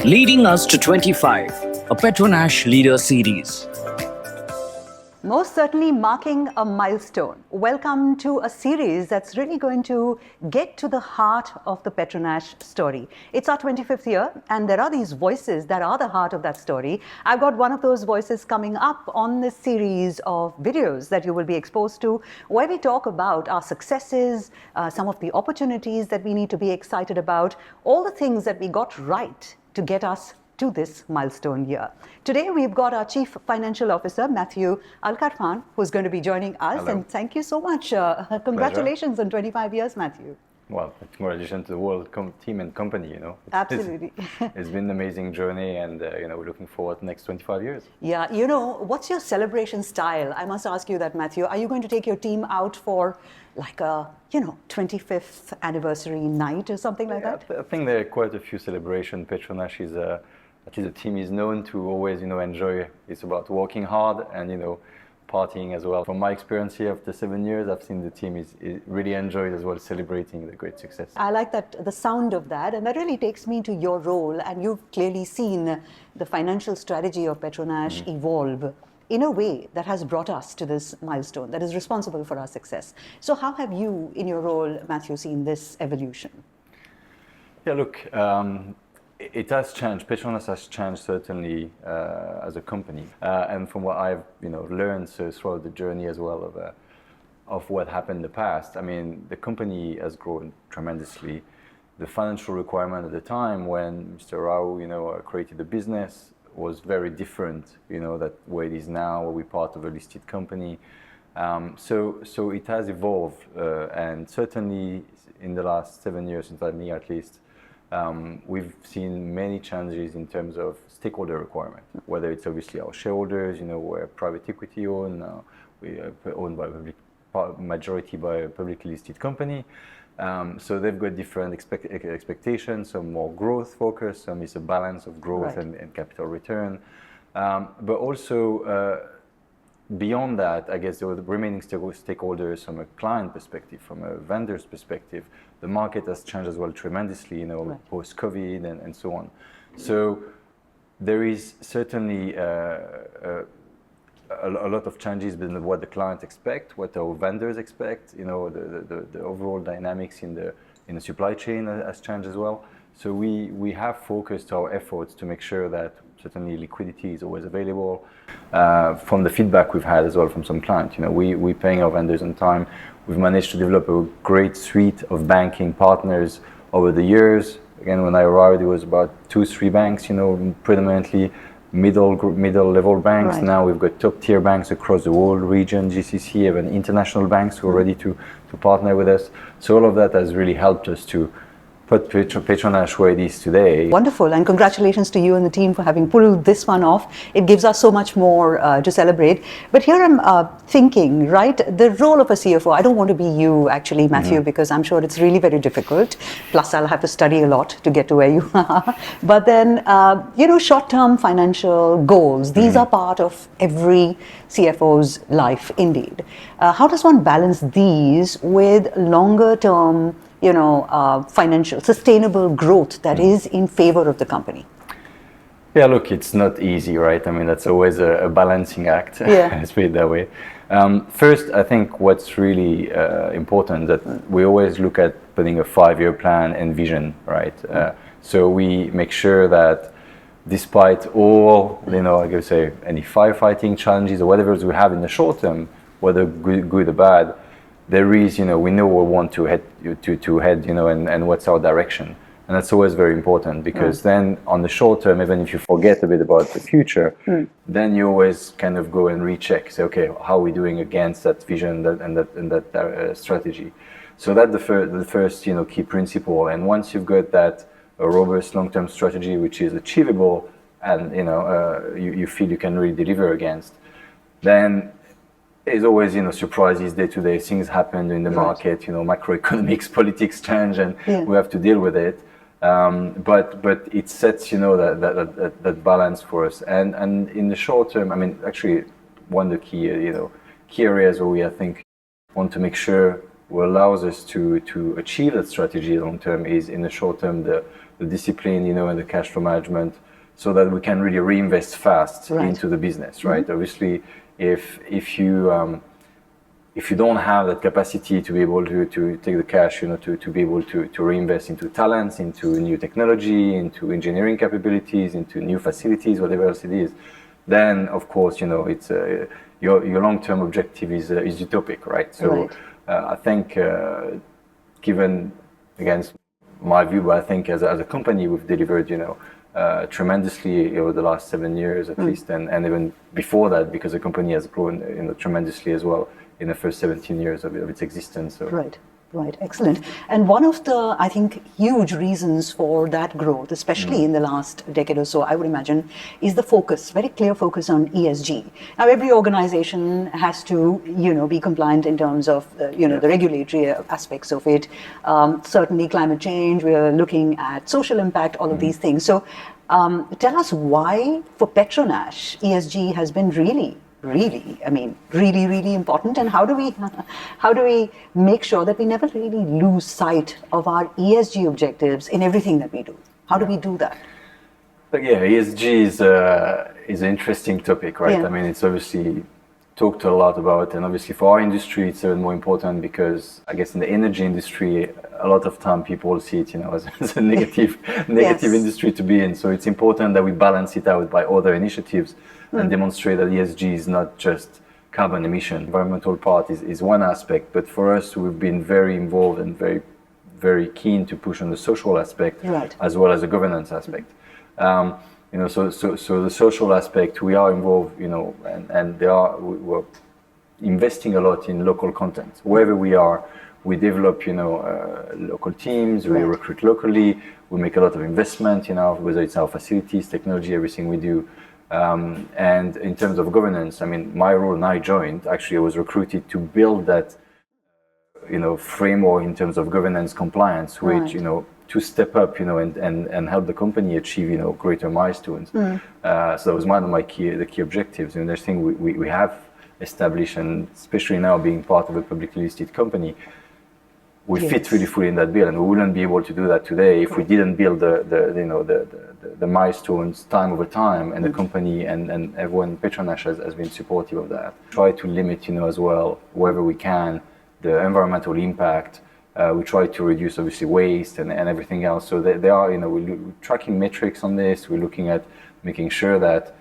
Leading us to 25, a Petronash Leader Series. Most certainly marking a milestone. Welcome to a series that's really going to get to the heart of the Petronash story. It's our 25th year, and there are these voices that are the heart of that story. I've got one of those voices coming up on this series of videos that you will be exposed to, where we talk about our successes, some of the opportunities that we need to be excited about, all the things that we got right to get us to this milestone year. Today we've got our Chief Financial Officer, Mathieu Al Kharfan, who's going to be joining us. Hello. And thank you so much. Congratulations on 25 years, Mathieu. Well, congratulations to the whole team and company, Absolutely. It's been an amazing journey, and we're looking forward to the next 25 years. Yeah, what's your celebration style? I must ask you that, Mathieu. Are you going to take your team out for like a, 25th anniversary night or something like that? I think there are quite a few celebrations. Petronash is at least the team is known to always, enjoy. It's about working hard and, partying as well. From my experience here after 7 years, I've seen the team is really enjoyed as well, celebrating the great success. I like the sound of that, and that really takes me to your role. And you've clearly seen the financial strategy of Petronash evolve in a way that has brought us to this milestone, that is responsible for our success. So how have you, in your role, Mathieu, seen this evolution? Yeah, look, it has changed. Petronas has changed certainly as a company, and from what I've learned throughout the journey as well of what happened in the past. I mean, the company has grown tremendously. The financial requirement at the time when Mr. Rao created the business was very different. That way it is now, where we're part of a listed company. So it has evolved, and certainly in the last 7 years, since I'm here at least. We've seen many changes in terms of stakeholder requirement, whether it's obviously our shareholders, we're private equity owned, we are owned by majority by a publicly listed company. So they've got different expectations, some more growth focused, some is a balance of growth and capital return. But also beyond that, I guess the remaining stakeholders from a client perspective, from a vendor's perspective, the market has changed as well tremendously, post-COVID and so on. So there is certainly a lot of changes between what the client expect, what our vendors expect. The overall dynamics in the supply chain has changed as well. So we have focused our efforts to make sure that certainly liquidity is always available. From the feedback we've had as well from some clients, we're paying our vendors on time. We've managed to develop a great suite of banking partners over the years. Again, when I arrived, it was about 2-3 banks, predominantly middle level banks. Right. Now we've got top tier banks across the whole region, GCC, even international banks who are ready to partner with us. So all of that has really helped us to put Petronash where it is today. Wonderful, and congratulations to you and the team for having pulled this one off. It gives us so much more to celebrate. But here I'm thinking, right, the role of a CFO, I don't want to be you actually, Mathieu, because I'm sure it's really very difficult. Plus I'll have to study a lot to get to where you are. But then, short-term financial goals, these are part of every CFO's life indeed. How does one balance these with longer-term financial, sustainable growth that is in favor of the company? Yeah, look, it's not easy, right? I mean, that's always a balancing act, let's put it that way. First, I think what's really important that we always look at putting a 5-year plan and vision, right? So we make sure that despite all, I could say, any firefighting challenges or whatever we have in the short term, whether good or bad, there is, we know we want to head, and what's our direction. And that's always very important because then on the short term, even if you forget a bit about the future, then you always kind of go and recheck, say, okay, how are we doing against that vision and that strategy? So that's the first, key principle. And once you've got that a robust long-term strategy, which is achievable and, you feel you can really deliver against, then there's always, surprises day to day. Things happen in the market, macroeconomics, politics change, and we have to deal with it. But it sets, that balance for us. And in the short term, I mean, actually, one of the key areas where we, I think, want to make sure what allows us to achieve that strategy long term is in the short term the discipline, and the cash flow management, so that we can really reinvest fast into the business, right? Obviously, if you don't have that capacity to be able to take the cash, to be able to reinvest into talents, into new technology, into engineering capabilities, into new facilities, whatever else it is, then of course, it's your long-term objective is utopic, right? So I think, given against my view, but I think as a company we've delivered, tremendously over the last 7 years at least, and even before that, because the company has grown, tremendously as well in the first 17 years of its existence. So. Right, excellent. And one of the, I think, huge reasons for that growth, especially in the last decade or so, I would imagine, is the focus, very clear focus on ESG. Now, every organization has to, be compliant in terms of, the regulatory aspects of it. Certainly climate change, we are looking at social impact, all of these things. So tell us why, for Petronash, ESG has been really important, and how do we make sure that we never really lose sight of our ESG objectives in everything that we do? How do we do that? But ESG is an interesting topic, right? I mean, it's obviously talked a lot about, and obviously for our industry it's even more important, because I guess in the energy industry a lot of time people see it as a negative industry to be in. So it's important that we balance it out by other initiatives and demonstrate that ESG is not just carbon emission. Environmental part is one aspect, but for us we've been very involved and very, very keen to push on the social aspect as well as the governance aspect. So the social aspect, we are involved, and we're investing a lot in local content. Wherever we are, we develop, local teams, we recruit locally, we make a lot of investment, whether it's our facilities, technology, everything we do. And in terms of governance, I mean, my role when I joined, actually I was recruited to build that, framework in terms of governance compliance, which, to step up, and help the company achieve, greater milestones. So that was one of the key objectives. And I think we have established, and especially now being part of a publicly listed company, we fit really fully in that bill, and we wouldn't be able to do that today if we didn't build the milestones time over time, and the company and everyone in Petronash has been supportive of that. Try to limit, as well, wherever we can, the environmental impact. We try to reduce obviously waste and everything else. So there are, we're tracking metrics on this. We're looking at making sure that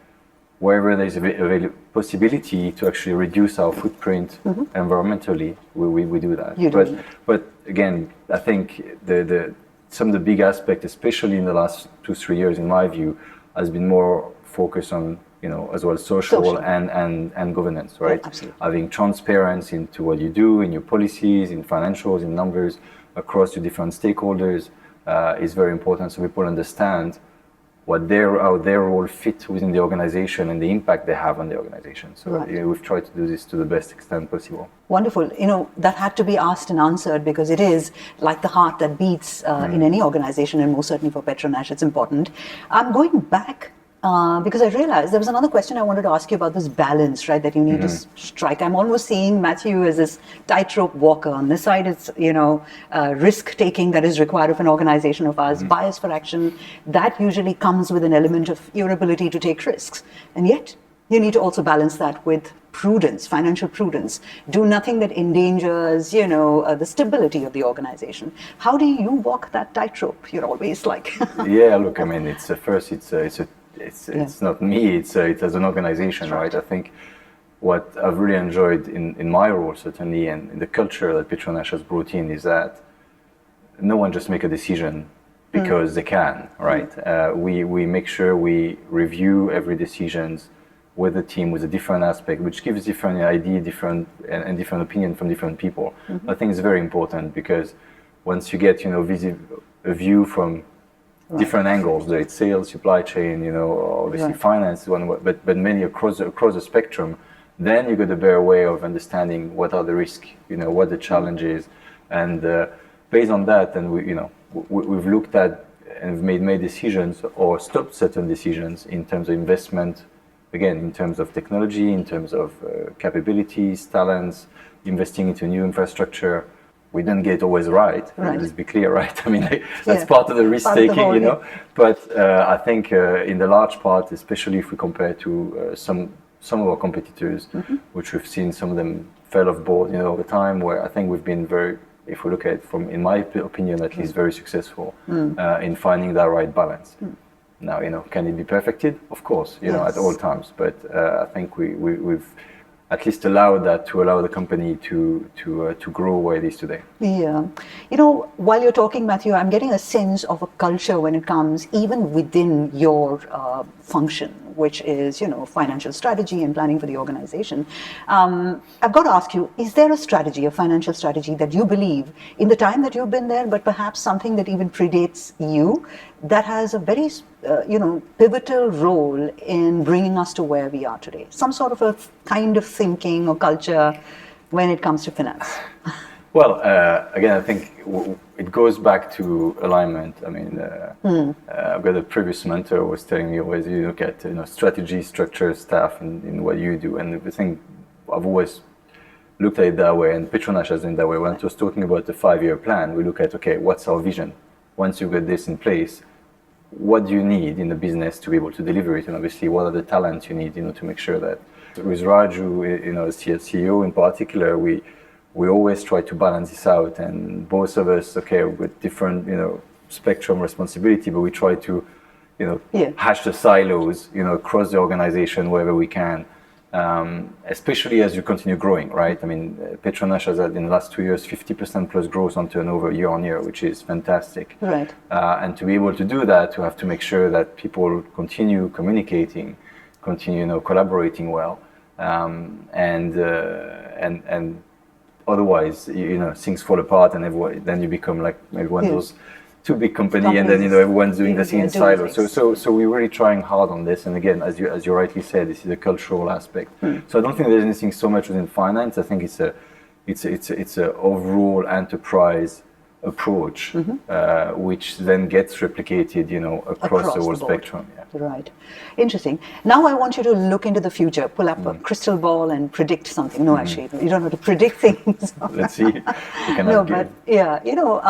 wherever there's a possibility to actually reduce our footprint environmentally, we do that. But again, I think some of the big aspects, especially in the last 2-3 years, in my view, has been more focused on, as well as social. And governance, right? Absolutely. Having transparency into what you do, in your policies, in financials, in numbers, across the different stakeholders is very important, so people understand how their role fits within the organization and the impact they have on the organization. So we've tried to do this to the best extent possible. Wonderful. That had to be asked and answered, because it is like the heart that beats in any organization, and most certainly for Petronash, it's important. I'm going back because I realized there was another question I wanted to ask you about, this balance, right, that you need to strike. I'm almost seeing Mathieu as this tightrope walker. On this side, it's, risk-taking that is required of an organization of ours, bias for action. That usually comes with an element of your ability to take risks. And yet, you need to also balance that with prudence, financial prudence. Do nothing that endangers, the stability of the organization. How do you walk that tightrope? You're always like... Yeah, look, I mean, it's not me, it's as an organization, right? I think what I've really enjoyed in my role, certainly, and in the culture that Petronash has brought in, is that no one just make a decision because they can, right? We make sure we review every decisions with the team, with a different aspect, which gives different idea, different opinion from different people. I think it's very important, because once you get, a view from different angles, whether it's sales, supply chain, obviously finance, but many across the spectrum, then you get a better way of understanding what are the risks, what the challenge is, and based on that, then we've looked at and made decisions or stopped certain decisions in terms of investment, again, in terms of technology, in terms of capabilities, talents, investing into new infrastructure. we didn't get it always right. Right. Let's be clear, right? I mean, that's Yeah. part of the risk Part of the taking, whole, you know. But I think in the large part, especially if we compare to some of our competitors, which we've seen some of them fell off board, you know, over time, where I think we've been very, if we look at it from, in my opinion, at least very successful in finding that right balance. Now, you know, can it be perfected? Of course, you know, at all times. But I think we've at least allowed that to allow the company to grow where it is today. Yeah. You know, while you're talking, Mathieu, I'm getting a sense of a culture when it comes even within your function, which is, you know, financial strategy and planning for the organization. I've got to ask you, is there a strategy, a financial strategy that you believe in the time that you've been there, but perhaps something that even predates you, that has a very, you know, pivotal role in bringing us to where we are today? Some sort of a kind of thinking or culture when it comes to finance? Well, again, I think it goes back to alignment. I mean, I've got a previous mentor who was telling me always, you look at, you know, strategy, structure, staff, in what you do. And the thing, I've always looked at it that way, and Petronash has been that way. When I was talking about the 5-year plan, we look at, okay, what's our vision? Once you've got this in place, what do you need in the business to be able to deliver it? And obviously, what are the talents you need, you know, to make sure that. With Raju, you know, as CEO in particular, we always try to balance this out, and both of us, okay, with different, you know, spectrum responsibility, but we try to, you know, hash the silos, you know, across the organization wherever we can, especially as you continue growing, right? I mean, Petronash has had in the last 2 years 50% plus growth on turnover year on year, which is fantastic. Right. And to be able to do that, you have to make sure that people continue communicating, continue, you know, collaborating well, and otherwise, you know, things fall apart, and then you become like maybe one of those too big company, and then, you know, everyone's doing the thing in silos. So we're really trying hard on this. And again, as you rightly said, this is a cultural aspect. So I don't think there's anything so much within finance. I think it's a overall enterprise approach, which then gets replicated, you know, across the whole spectrum. Yeah. Right. Interesting. Now I want you to look into the future, pull up a crystal ball and predict something. No, actually, you don't have to predict things. Let's see. No, but yeah, you know,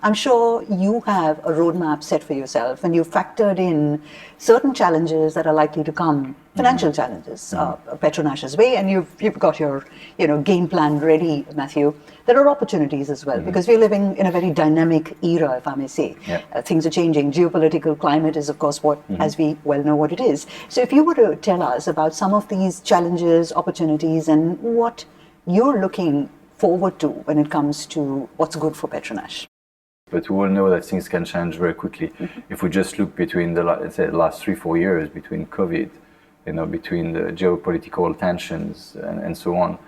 I'm sure you have a roadmap set for yourself, and you've factored in certain challenges that are likely to come, financial challenges, Petronash's way, and you've got your, you know, game plan ready, Mathieu. There are opportunities as well, because we're living in a very dynamic era, if I may say. Things are changing. Geopolitical climate is, of course, what, as we well know what it is. So if you were to tell us about some of these challenges, opportunities, and what you're looking forward to when it comes to what's good for Petronash. But we all know that things can change very quickly. If we just look between the last 3-4 years, between COVID, you know, between the geopolitical tensions and so on,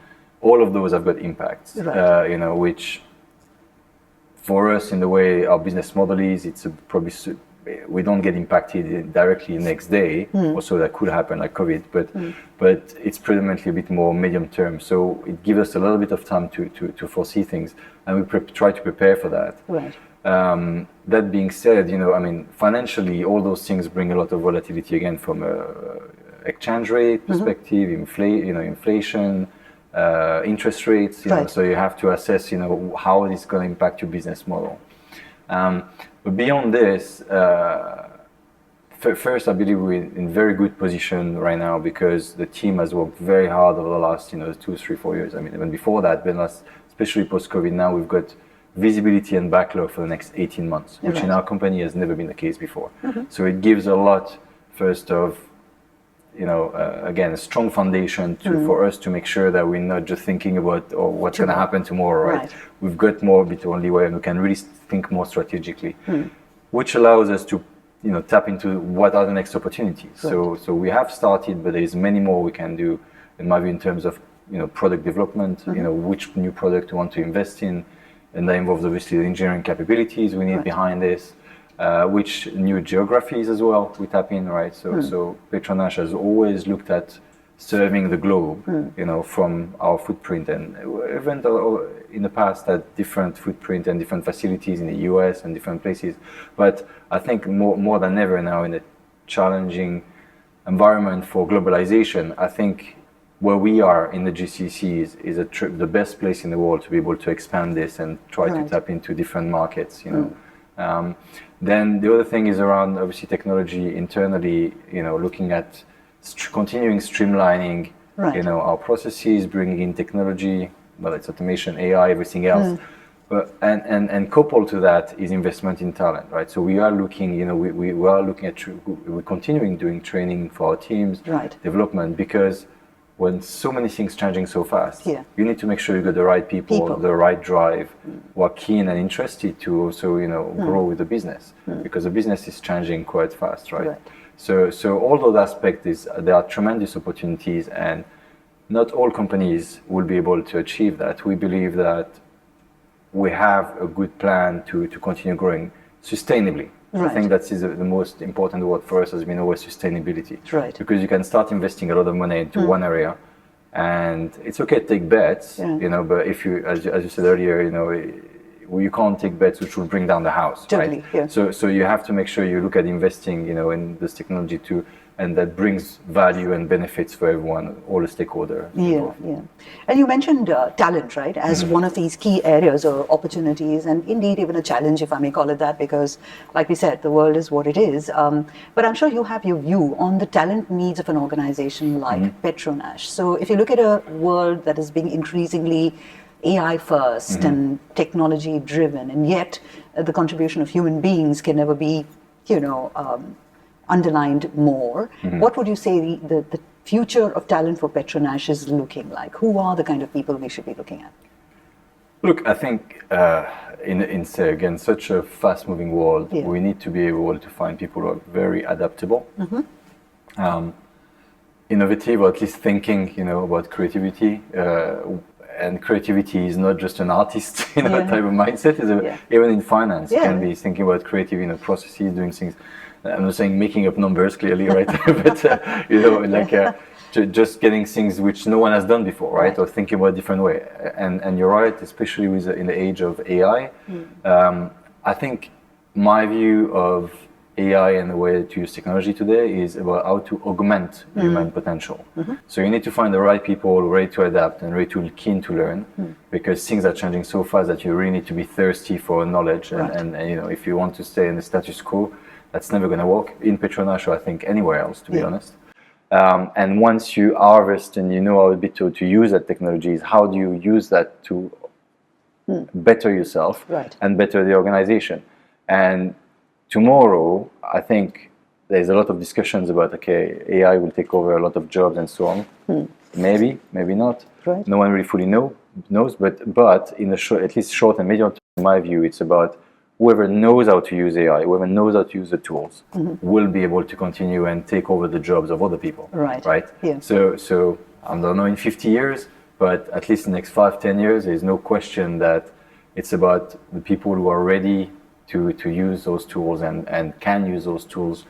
all of those have got impacts. You know, which for us, in the way our business model is, it's probably we don't get impacted directly next day. Also, that could happen, like COVID, but it's predominantly a bit more medium term. So it gives us a little bit of time to foresee things, and we try to prepare for that. Right. That being said, you know, I mean, financially, all those things bring a lot of volatility again from a exchange rate perspective, inflation, interest rates. You know, so you have to assess, you know, how it's going to impact your business model. But beyond this, first, I believe we're in very good position right now because the team has worked very hard over the last, you know, 2, 3, 4 years. I mean, even before that, especially post-COVID, now we've got visibility and backlog for the next 18 months, which in our company has never been the case before. So it gives a lot, first of, you know, again, a strong foundation for us to make sure that we're not just thinking about what's going to happen tomorrow, right? We've got more bit of leeway, and we can really think more strategically, which allows us to, you know, tap into what are the next opportunities. So we have started, but there's many more we can do, in my view, in terms of, you know, product development, you know, which new product we want to invest in, and that involves obviously the engineering capabilities we need behind this. Which new geographies as well we tap in, right? So Petronash has always looked at serving the globe, you know, from our footprint, and even though in the past had different footprint and different facilities in the US and different places, but I think more than ever now in a challenging environment for globalization, I think where we are in the GCC is the best place in the world to be able to expand this and try to tap into different markets, you know. Then the other thing is around obviously technology internally, you know, looking at continuing streamlining, you know, our processes, bringing in technology, whether it's automation, AI, everything else. But, and coupled to that is investment in talent, right? So we are looking, you know, we are looking at, we're continuing doing training for our teams, development, because when so many things changing so fast, you need to make sure you got the right people. The right drive, who are keen and interested to also, you know, grow with the business, because the business is changing quite fast, right? So all those aspects, there are tremendous opportunities, and not all companies will be able to achieve that. We believe that we have a good plan to continue growing sustainably. I think that is the most important word for us has been always sustainability. Because you can start investing a lot of money into one area, and it's okay to take bets, you know, but if you, as you said earlier, you know, you can't take bets which will bring down the house, right? So you have to make sure you look at investing, you know, in this technology too, and that brings value and benefits for everyone, all the stakeholders. And you mentioned talent, right, as one of these key areas or opportunities, and indeed even a challenge, if I may call it that, because, like we said, the world is what it is. But I'm sure you have your view on the talent needs of an organization like Petronash. So if you look at a world that is being increasingly AI first and technology driven, and yet the contribution of human beings can never be, you know, underlined more. What would you say the future of talent for Petronash is looking like? Who are the kind of people we should be looking at? Look, I think in again such a fast-moving world, we need to be able to find people who are very adaptable, innovative, or at least thinking, you know, about creativity. And creativity is not just an artist, you know, type of mindset. Even in finance, you can be thinking about creative, you know, processes, doing things. I'm not saying making up numbers, clearly, right? But you know, like just getting things which no one has done before, right? Or thinking about a different way. And you're right, especially with in the age of AI. I think my view of AI and the way to use technology today is about how to augment human potential. So you need to find the right people ready to adapt and ready to keen to learn, because things are changing so fast that you really need to be thirsty for knowledge. And you know, if you want to stay in the status quo, that's never going to work in Petronash, or I think anywhere else, to be honest. And once you harvest and you know how a bit to use that technology, is how do you use that to better yourself and better the organization. And tomorrow, I think there's a lot of discussions about, okay, AI will take over a lot of jobs and so on. Maybe, maybe not. No one really fully knows, but in the at least short and medium term, in my view, it's about whoever knows how to use AI, whoever knows how to use the tools, will be able to continue and take over the jobs of other people. So I don't know in 50 years, but at least in the next 5-10 years, there's no question that it's about the people who are ready to use those tools and can use those tools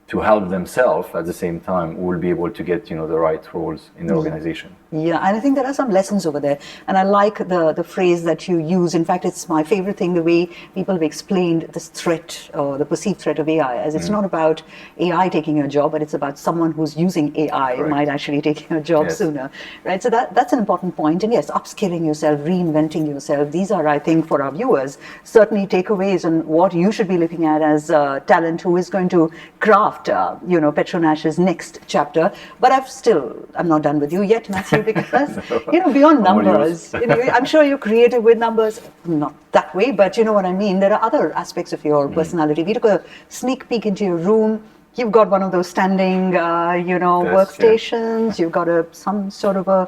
to help themselves at the same time, will be able to get, you know, the right roles in the organization. Yeah, and I think there are some lessons over there. And I like the phrase that you use. In fact, it's my favorite thing, the way people have explained this threat or the perceived threat of AI, as it's not about AI taking your job, but it's about someone who's using AI might actually take your job sooner, right? So that's an important point. And yes, upskilling yourself, reinventing yourself. These are, I think, for our viewers, certainly takeaways on what you should be looking at as talent who is going to craft, you know, Petronash's next chapter. But I'm not done with you yet, Mathieu. Because, you know, beyond numbers, you know, I'm sure you're creative with numbers, not that way, but you know what I mean. There are other aspects of your personality. We took a sneak peek into your room. You've got one of those standing, you know, workstations. You've got some sort of a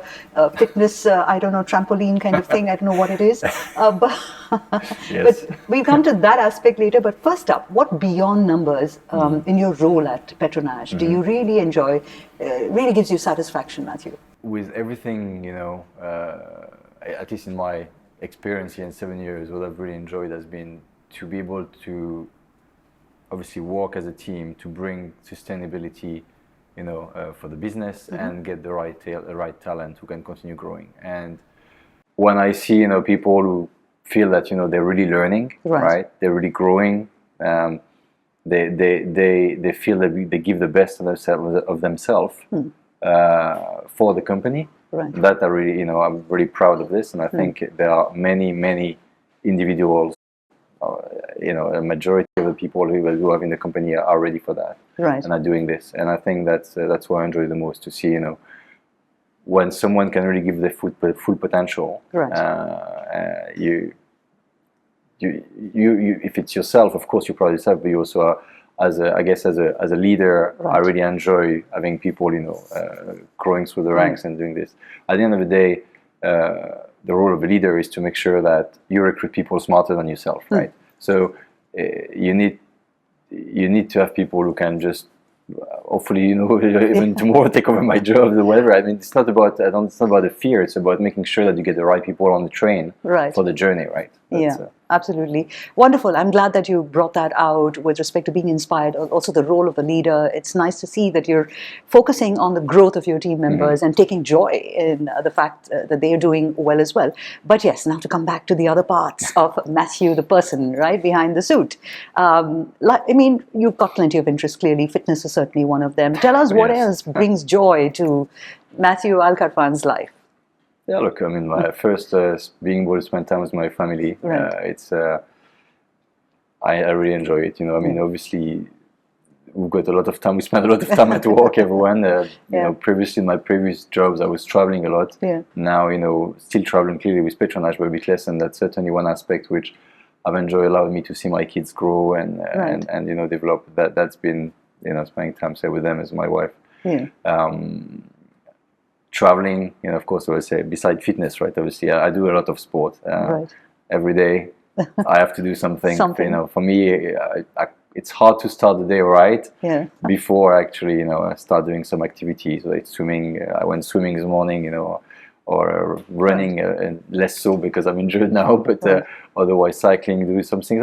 fitness, I don't know, trampoline kind of thing. I don't know what it is. But we'll come to that aspect later. But first up, what beyond numbers in your role at Petronash do you really enjoy, really gives you satisfaction, Mathieu? With everything, you know, at least in my experience here in 7 years, what I've really enjoyed has been to be able to obviously work as a team to bring sustainability, you know, for the business and get the right talent who can continue growing. And when I see, you know, people who feel that, you know, they're really learning, right? They're really growing. They feel that they give the best of themselves. for the company. Right. That I really, I'm really proud of this, and I think there are many individuals. A majority of the people who have in the company are ready for that, Right. and are doing this. And I think that's what I enjoy the most, to see, when someone can really give their full potential. Right. You if it's yourself, of course, you're proud of yourself, but you also are, as a leader, Right. I really enjoy having people, growing through the ranks and doing this. At the end of the day, the role of a leader is to make sure that you recruit people smarter than yourself, right? So you need to have people who can just, hopefully, even tomorrow take over my job or whatever. I mean, it's not about the fear. It's about making sure that you get the right people on the train Right. for the journey, right? Yeah, absolutely. Wonderful. I'm glad that you brought that out with respect to being inspired, also the role of a leader. It's nice to see that you're focusing on the growth of your team members and taking joy in the fact that they are doing well as well. But yes, now to come back to the other parts of Mathieu, the person, right, behind the suit. You've got plenty of interests, clearly. Fitness is certainly one of them. Tell us what else brings joy to Mathieu Al Kharfan's life. Yeah, look, I mean, my first being able to spend time with my family, Right. I really enjoy it. I mean, obviously, we've got a lot of time. We spend a lot of time at work, everyone. Previously, in my previous jobs, I was traveling a lot. Yeah. Now, still traveling clearly with Petronash, but a bit less, and that's certainly one aspect which I've enjoyed, allowed me to see my kids grow and develop. That's been, spending time, say, with them as my wife. Yeah. Traveling, of course, I would say, beside fitness, right? Obviously, I do a lot of sport. Right. Every day, I have to do something. Something. For me, it's hard to start the day right before actually, I start doing some activities. Like swimming, I went swimming this morning, or running, and less so because I'm injured now. But otherwise, cycling, do something,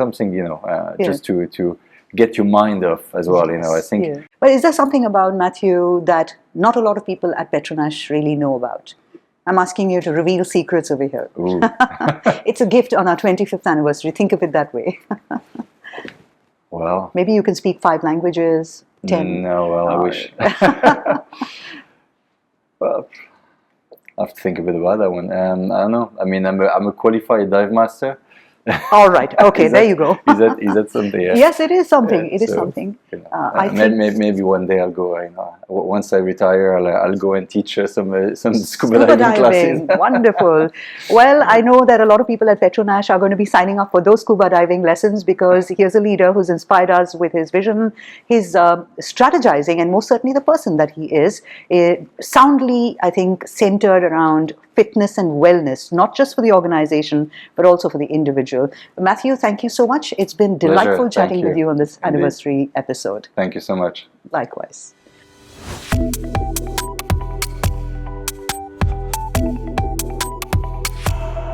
just to get your mind off as well. I think. Yeah. But is there something about Mathieu that not a lot of people at Petronash really know about? I'm asking you to reveal secrets over here. It's a gift on our 25th anniversary. Think of it that way. Well, maybe you can speak 5 languages, 10. No, well, I wish. Well, I have to think a bit about that one. I don't know. I mean, I'm a qualified dive master. All right. Okay, there you go. Is that something? Yeah. Yes, it is something. It is something. I think maybe one day I'll go. Once I retire, I'll go and teach some scuba diving classes. Wonderful. Well, I know that a lot of people at Petronash are going to be signing up for those scuba diving lessons, because here's a leader who's inspired us with his vision, his strategizing, and most certainly the person that he is, soundly, I think, centered around fitness and wellness, not just for the organization, but also for the individual. Mathieu, thank you so much. It's been delightful chatting with you on this anniversary episode. Thank you so much. Likewise.